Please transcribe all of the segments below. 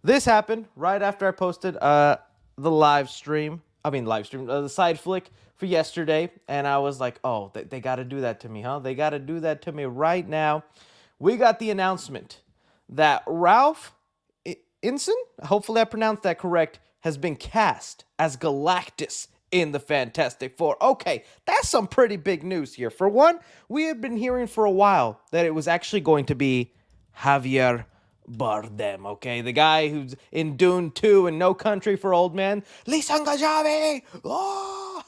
this happened right after I posted the side flick for yesterday, and I was like, oh, they got to do that to me, huh? They got to do that to me right now. We got the announcement that Ralph Inson, hopefully I pronounced that correct, has been cast as Galactus in the Fantastic Four. Okay, that's some pretty big news here. For one, we had been hearing for a while that it was actually going to be Javier Bardem, okay? The guy who's in Dune 2 and No Country for Old Men. Lisanga Jave! Oh!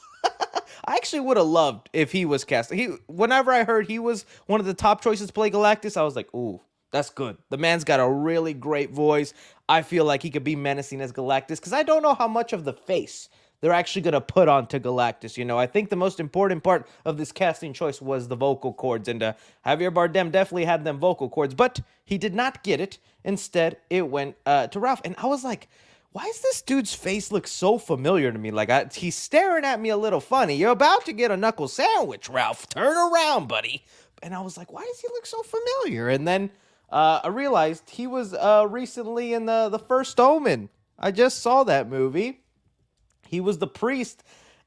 I actually would have loved if he was cast. Whenever I heard he was one of the top choices to play Galactus, I was like, ooh, that's good. The man's got a really great voice. I feel like he could be menacing as Galactus because I don't know how much of the face they're actually going to put onto Galactus. I think the most important part of this casting choice was the vocal cords, and Javier Bardem definitely had them vocal cords, but he did not get it. Instead, it went to Ralph, and I was like, why does this dude's face look so familiar to me? Like, he's staring at me a little funny. You're about to get a knuckle sandwich, Ralph. Turn around, buddy. And I was like, why does he look so familiar? And then I realized he was recently in the First Omen. I just saw that movie. He was the priest.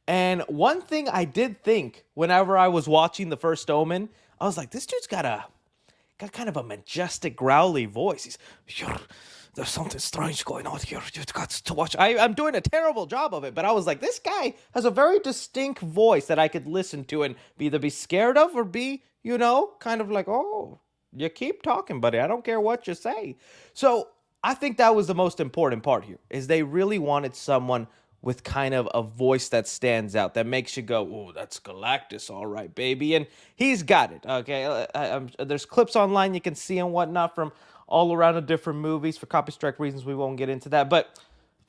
And one thing I did think whenever I was watching the First Omen, I was like, this dude's got kind of a majestic, growly voice. There's something strange going on here. You've got to watch. I'm doing a terrible job of it, but I was like, this guy has a very distinct voice that I could listen to and either be scared of or be, kind of like, oh, you keep talking, buddy. I don't care what you say. So I think that was the most important part here, is they really wanted someone with kind of a voice that stands out, that makes you go, oh, that's Galactus, all right, baby. And he's got it, okay? There's clips online you can see and whatnot from all around the different movies. For copy strike reasons, we won't get into that. But,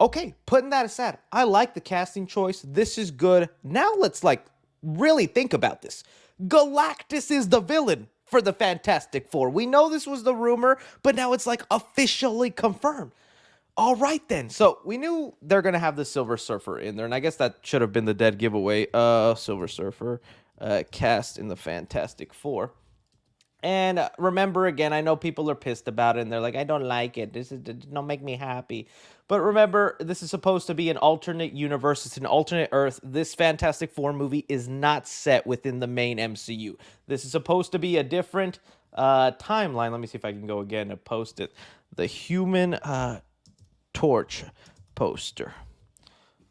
okay, putting that aside, I like the casting choice. This is good. Now let's, really think about this. Galactus is the villain for the Fantastic Four. We know this was the rumor, but now it's, officially confirmed. All right, then. So we knew they're going to have the Silver Surfer in there, and I guess that should have been the dead giveaway. Silver Surfer cast in the Fantastic Four. And remember, again, I know people are pissed about it, and they're like, I don't like it. This don't make me happy. But remember, this is supposed to be an alternate universe. It's an alternate Earth. This Fantastic Four movie is not set within the main MCU. This is supposed to be a different timeline. Let me see if I can go again and post it. The Human Torch poster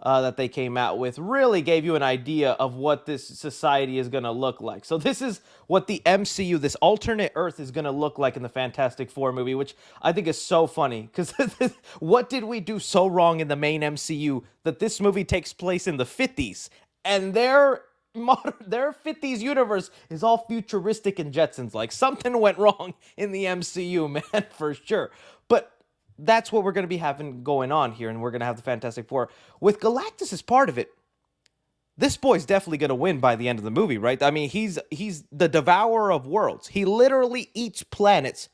that they came out with really gave you an idea of what this society is going to look like. So this is what the MCU, this alternate Earth, is going to look like in the Fantastic Four movie, which I think is so funny, because what did we do so wrong in the main MCU that this movie takes place in the 50s, and their 50s universe is all futuristic and Jetsons? Like, something went wrong in the MCU, man, for sure. But that's what we're going to be having going on here, and we're going to have the Fantastic Four. With Galactus as part of it, this boy's definitely going to win by the end of the movie, right? I mean, he's the devourer of worlds. He literally eats planets.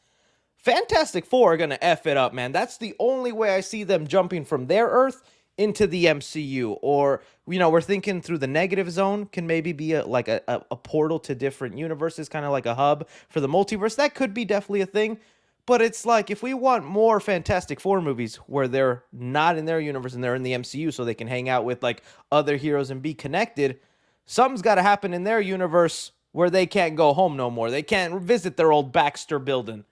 Fantastic Four are going to F it up, man. That's the only way I see them jumping from their Earth into the MCU. Or, we're thinking through the negative zone can maybe be a portal to different universes, kind of like a hub for the multiverse. That could be definitely a thing. But it's like, if we want more Fantastic Four movies where they're not in their universe and they're in the MCU so they can hang out with other heroes and be connected, something's got to happen in their universe where they can't go home no more. They can't visit their old Baxter building.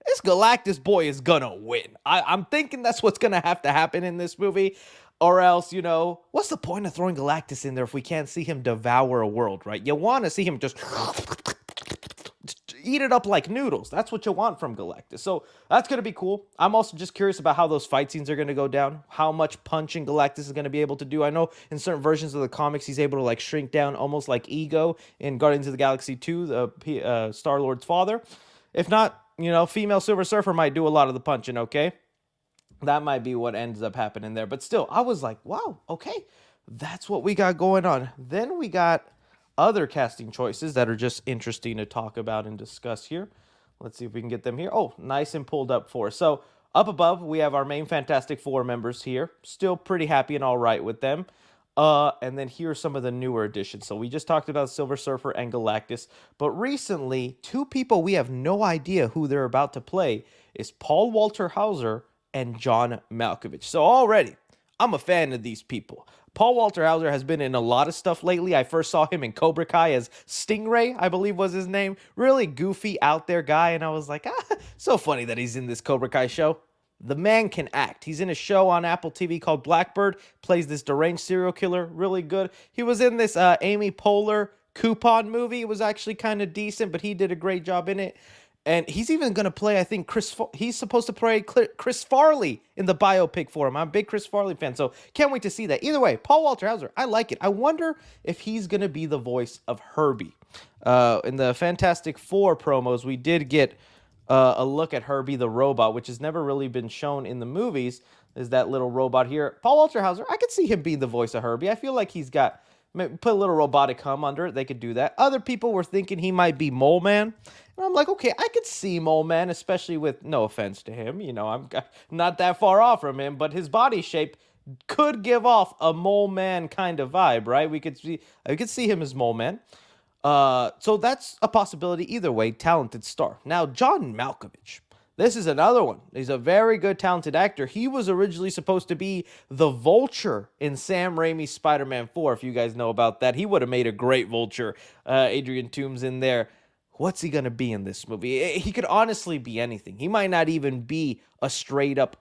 This Galactus boy is gonna win. I'm thinking that's what's gonna have to happen in this movie. Or else, what's the point of throwing Galactus in there if we can't see him devour a world, right? You want to see him just eat it up like noodles. That's what you want from Galactus. So that's going to be cool. I'm also just curious about how those fight scenes are going to go down, how much punching Galactus is going to be able to do. I know in certain versions of the comics, he's able to shrink down almost like Ego in Guardians of the Galaxy 2, the Star-Lord's father. If not, female Silver Surfer might do a lot of the punching, okay? That might be what ends up happening there. But still, I was like, wow, okay, that's what we got going on. Then we got other casting choices that are just interesting to talk about and discuss here. Let's see if we can get them here. Oh, nice and pulled up for us. So up above, we have our main Fantastic Four members here. Still pretty happy and all right with them. And then here are some of the newer additions. So we just talked about Silver Surfer and Galactus. But recently, two people we have no idea who they're about to play is Paul Walter Hauser and John Malkovich. So already, I'm a fan of these people. Paul Walter Hauser has been in a lot of stuff lately. I first saw him in Cobra Kai as Stingray, I believe was his name. Really goofy, out there guy. And I was like, so funny that he's in this Cobra Kai show. The man can act. He's in a show on Apple TV called Blackbird, plays this deranged serial killer, really good. He was in this Amy Poehler Coupon movie. It was actually kind of decent, but he did a great job in it. And he's even going to play, I think, he's supposed to play Chris Farley in the biopic for him. I'm a big Chris Farley fan, so can't wait to see that. Either way, Paul Walter Hauser, I like it. I wonder if he's going to be the voice of Herbie. In the Fantastic Four promos, we did get a look at Herbie the robot, which has never really been shown in the movies. Is that little robot here. Paul Walter Hauser, I could see him being the voice of Herbie. I feel like he's got, put a little robotic hum under it. They could do that. Other people were thinking he might be Mole Man. And I'm like, okay, I could see Mole Man, especially with, no offense to him. You know, I'm not that far off from him, but his body shape could give off a Mole Man kind of vibe, right? I could see him as Mole Man. So that's a possibility either way. Talented star. Now, John Malkovich. This is another one. He's a very good, talented actor. He was originally supposed to be the Vulture in Sam Raimi's Spider-Man 4, if you guys know about that. He would have made a great Vulture. Adrian Toomes in there. What's he going to be in this movie? He could honestly be anything. He might not even be a straight-up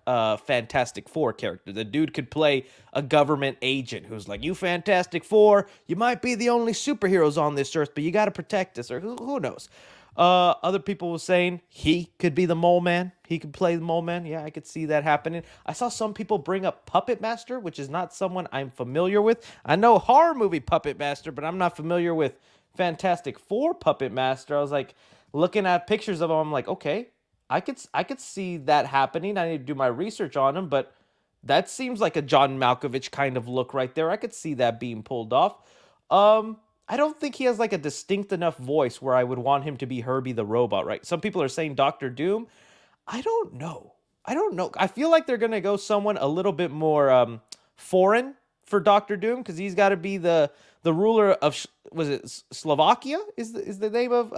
Fantastic Four character. The dude could play a government agent who's like, you Fantastic Four, you might be the only superheroes on this earth, but you got to protect us, or who knows? Other people were saying he could be the Mole Man. He could play the Mole Man. Yeah, I could see that happening. I saw some people bring up Puppet Master, which is not someone I'm familiar with. I know horror movie Puppet Master, but I'm not familiar with Fantastic Four Puppet Master. I was like, looking at pictures of him, I'm like, okay, I could see that happening. I need to do my research on him, but that seems like a John Malkovich kind of look right there. I could see that being pulled off. I don't think he has like a distinct enough voice where I would want him to be Herbie the robot, right? Some people are saying Doctor Doom. I don't know. I feel like they're gonna go someone a little bit more foreign for Doctor Doom, because he's got to be the ruler of was it Slovakia is the name of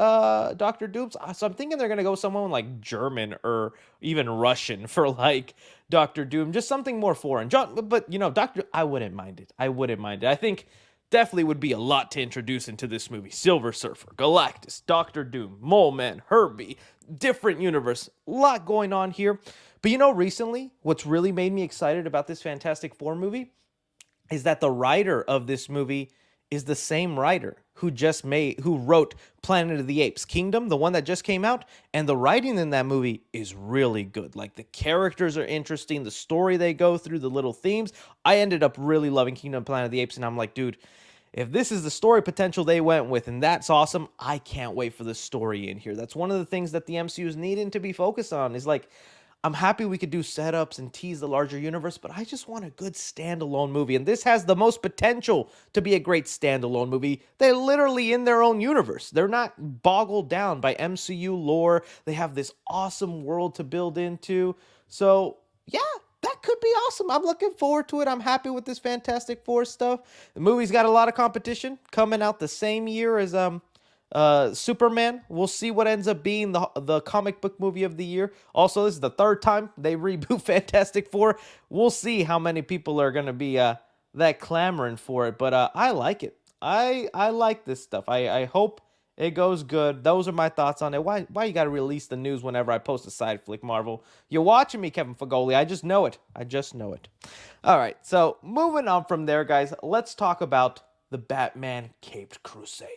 Doctor Doom. So I'm thinking they're gonna go someone like German or even Russian for like Doctor Doom, just something more foreign. But you know, I wouldn't mind it. I think definitely would be a lot to introduce into this movie. Silver Surfer, Galactus, Doctor Doom, Mole Man, Herbie, different universe. A lot going on here. But you know, recently, what's really made me excited about this Fantastic Four movie is that the writer of this movie is the same writer who wrote Planet of the Apes Kingdom, the one that just came out, and the writing in that movie is really good. Like, the characters are interesting, the story they go through, the little themes. I ended up really loving Kingdom Planet of the Apes, and I'm like, dude, if this is the story potential they went with, and that's awesome, I can't wait for the story in here. That's one of the things that the MCU is needing to be focused on, is like, I'm happy we could do setups and tease the larger universe, but I just want a good standalone movie. And this has the most potential to be a great standalone movie. They're literally in their own universe. They're not boggled down by MCU lore. They have this awesome world to build into. So, yeah, that could be awesome. I'm looking forward to it. I'm happy with this Fantastic Four stuff. The movie's got a lot of competition coming out the same year as Superman. We'll see what ends up being the comic book movie of the year. Also, this is the third time they reboot Fantastic Four. We'll see how many people are going to be that clamoring for it. But I like it. I like this stuff. I hope it goes good. Those are my thoughts on it. Why you got to release the news whenever I post a side flick, Marvel? You're watching me, Kevin Fagoli. I just know it. All right, so moving on from there, guys, let's talk about the Batman Caped Crusade.